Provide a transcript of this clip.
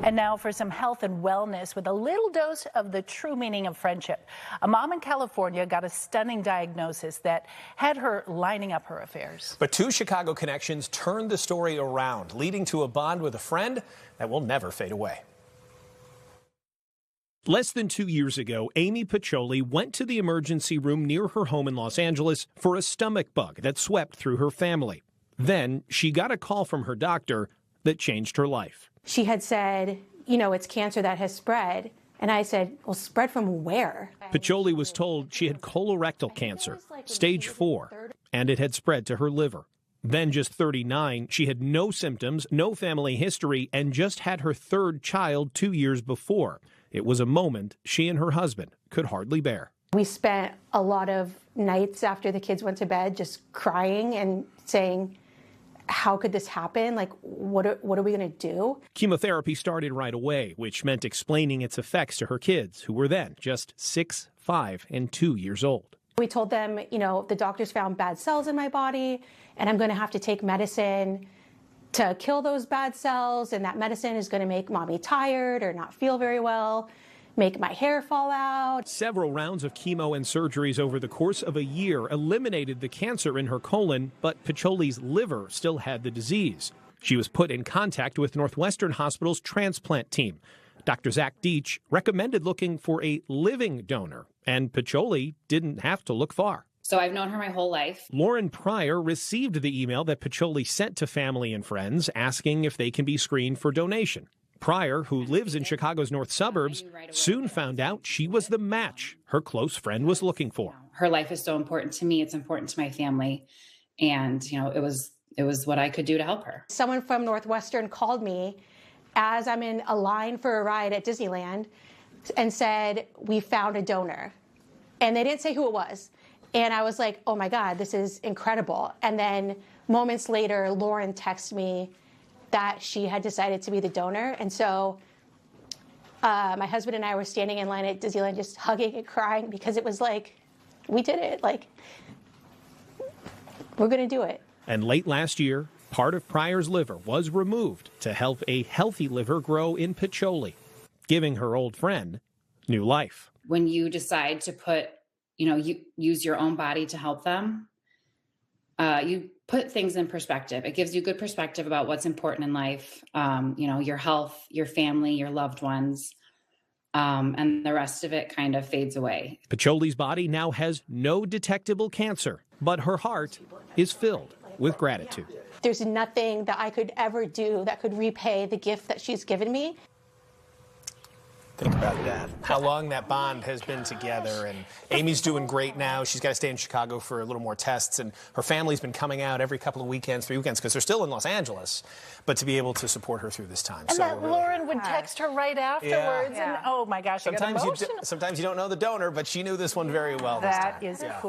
And now for some health and wellness with a little dose of the true meaning of friendship. A mom in California got a stunning diagnosis that had her lining up her affairs. But two Chicago connections turned the story around, leading to a bond with a friend that will never fade away. Less than 2 years ago, Amy Piccioli went to the emergency room near her home in Los Angeles for a stomach bug that swept through her family. Then she got a call from her doctor that changed her life. She had said, you know, it's cancer that has spread. And I said, well, spread from where? Piccioli was told she had colorectal cancer, stage 4, and it had spread to her liver. Then, just 39, she had no symptoms, no family history, and just had her third child 2 years before. It was a moment she and her husband could hardly bear. We spent a lot of nights after the kids went to bed just crying and saying, how could this happen? Like, what are we going to do? Chemotherapy started right away, which meant explaining its effects to her kids, who were then just 6, 5, and 2 years old. We told them, you know, the doctors found bad cells in my body, and I'm going to have to take medicine to kill those bad cells, and that medicine is going to make mommy tired or not feel very well, make my hair fall out. Several rounds of chemo and surgeries over the course of a year eliminated the cancer in her colon, but Piccioli's liver still had the disease. She was put in contact with Northwestern Hospital's transplant team. Dr. Zach Deach recommended looking for a living donor, and Piccioli didn't have to look far. So I've known her my whole life. Lauren Pryor received the email that Piccioli sent to family and friends asking if they can be screened for donation. Pryor, who lives in Chicago's north suburbs, soon found out she was the match her close friend was looking for. Her life is so important to me. It's important to my family. And, you know, it was what I could do to help her. Someone from Northwestern called me as I'm in a line for a ride at Disneyland and said, we found a donor. And they didn't say who it was. And I was like, oh my God, this is incredible. And then moments later, Lauren texted me that she had decided to be the donor. And so my husband and I were standing in line at Disneyland just hugging and crying because it was like, we did it. Like, we're going to do it. And late last year, part of Pryor's liver was removed to help a healthy liver grow in Piccioli, giving her old friend new life. When you decide to put, you know, you use your own body to help them, you put things in perspective. It gives you good perspective about what's important in life, you know, your health, your family, your loved ones, and the rest of it kind of fades away. Piccioli's body now has no detectable cancer, but her heart is filled with gratitude. There's nothing that I could ever do that could repay the gift that she's given me. Think about that. How long that bond has been together. And Amy's doing great now. She's got to stay in Chicago for a little more tests. And her family's been coming out every couple of weekends, 3 weekends, because they're still in Los Angeles. But to be able to support her through this time. And so that Lauren would text her right afterwards. Yeah. And oh my gosh, sometimes you don't know the donor, but she knew this one very well this time. That is cool.